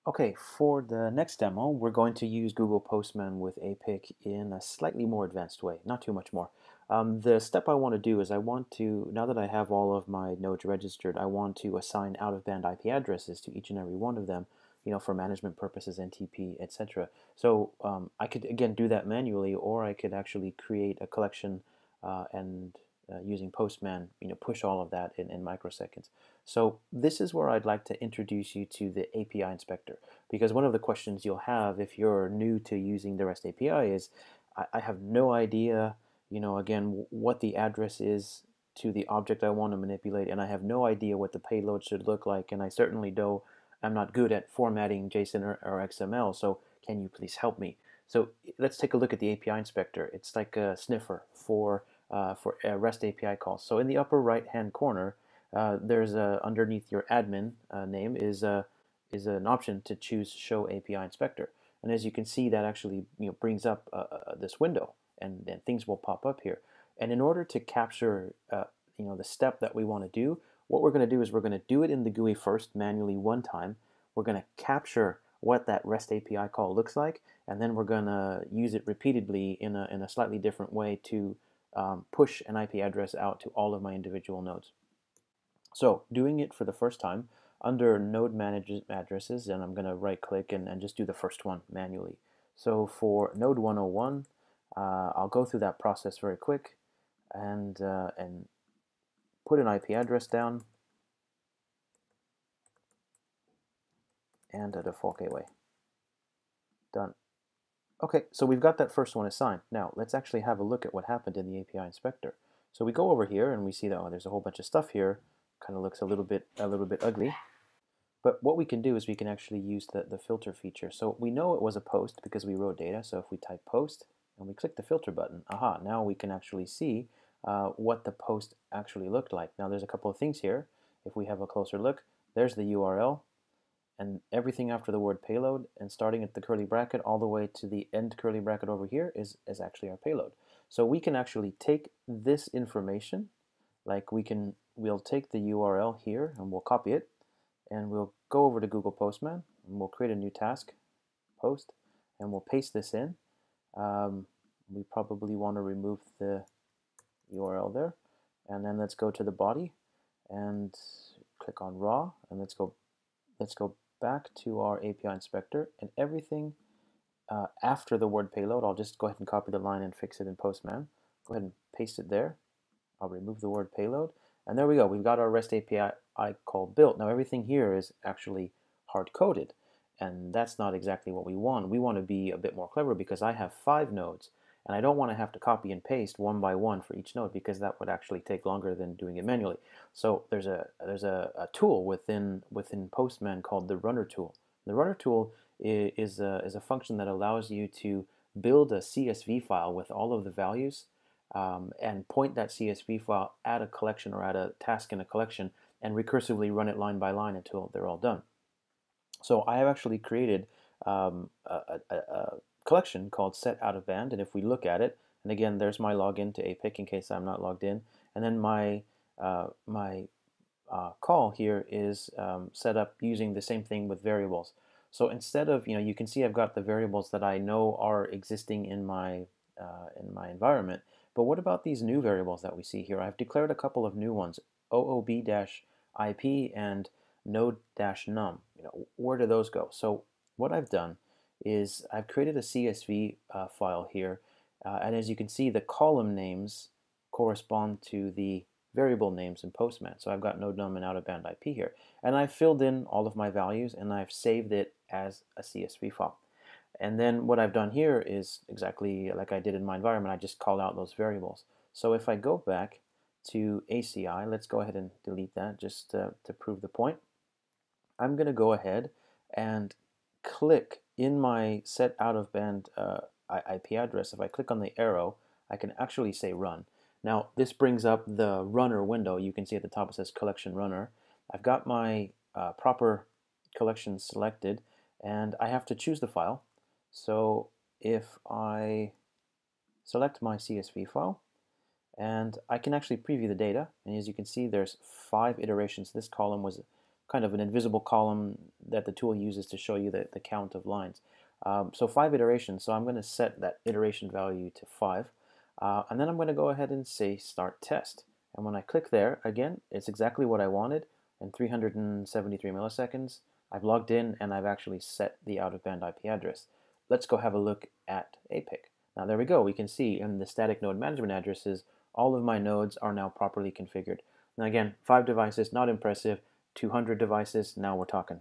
Okay, for the next demo, we're going to use Google Postman with APIC in a slightly more advanced way, not too much more. The step I want to do is I want to, now that I have all of my nodes registered, I want to assign out-of-band IP addresses to each and every one of them, for management purposes, NTP, etc. So I could, again, do that manually, or I could actually create a collection and using Postman, push all of that in microseconds. So this is where I'd like to introduce you to the API inspector, because one of the questions you'll have if you're new to using the REST API is, I have no idea, again, what the address is to the object I want to manipulate, and I have no idea what the payload should look like, and I certainly don't, I'm not good at formatting JSON or XML, so can you please help me? So let's take a look at the API inspector. It's like a sniffer for REST API calls. So in the upper right-hand corner, there's underneath your admin name is an option to choose Show API Inspector, and as you can see, that actually brings up this window, and then things will pop up here. And in order to capture the step that we want to do, what we're going to do is we're going to do it in the GUI first manually one time. We're going to capture what that REST API call looks like, and then we're going to use it repeatedly in a slightly different way to push an IP address out to all of my individual nodes. So doing it for the first time, under Node Manage Addresses, and I'm going to right click and just do the first one manually. So for Node 101, I'll go through that process very quick and put an IP address down and a default gateway. Done. Okay, so we've got that first one assigned. Now let's actually have a look at what happened in the API inspector. So we go over here and we see that there's a whole bunch of stuff here. Kind of looks a little bit ugly. But what we can do is we can actually use the filter feature. So we know it was a post because we wrote data. So if we type post and we click the filter button, aha, now we can actually see what the post actually looked like. Now there's a couple of things here. If we have a closer look, there's the URL and everything after the word payload, and starting at the curly bracket all the way to the end curly bracket over here is actually our payload. So we can actually take this information, like we'll take the URL here and we'll copy it, and we'll go over to Google Postman and we'll create a new task, post, and we'll paste this in. We probably want to remove the URL there, and then let's go to the body and click on raw, and let's go back to our API inspector, and everything after the word payload, I'll just go ahead and copy the line and fix it in Postman. Go ahead and paste it there. I'll remove the word payload, and there we go. We've got our REST API call built. Now everything here is actually hard-coded, and that's not exactly what we want. We want to be a bit more clever because I have 5 nodes, and I don't want to have to copy and paste one by one for each node because that would actually take longer than doing it manually. So there's a tool within Postman called the runner tool. The runner tool is a function that allows you to build a CSV file with all of the values and point that CSV file at a collection or at a task in a collection and recursively run it line by line until they're all done. So I have actually created a collection called set out of band, and if we look at it, and again there's my login to APIC in case I'm not logged in, and then my call here is set up using the same thing with variables. So instead of, you can see I've got the variables that I know are existing in my environment. But what about these new variables that we see here? I've declared a couple of new ones, OOB-IP and node-num. Where do those go? So what I've done is I've created a CSV file here, and as you can see, the column names correspond to the variable names in Postman. So I've got node-num and out-of-band IP here, and I've filled in all of my values and I've saved it as a CSV file. And then what I've done here is exactly like I did in my environment. I just call out those variables. So if I go back to ACI, let's go ahead and delete that just to prove the point. I'm going to go ahead and click in my set out of band IP address. If I click on the arrow, I can actually say run. Now this brings up the runner window. You can see at the top it says collection runner. I've got my proper collection selected, and I have to choose the file. So if I select my CSV file, and I can actually preview the data, and as you can see there's 5 iterations. This column was kind of an invisible column that the tool uses to show you the count of lines. So 5 iterations, so I'm going to set that iteration value to 5. And then I'm going to go ahead and say start test. And when I click there, again, it's exactly what I wanted. In 373 milliseconds, I've logged in and I've actually set the out-of-band IP address. Let's go have a look at APIC. Now there we go. We can see in the static node management addresses, all of my nodes are now properly configured. Now again, 5 devices, not impressive. 200 devices, now we're talking.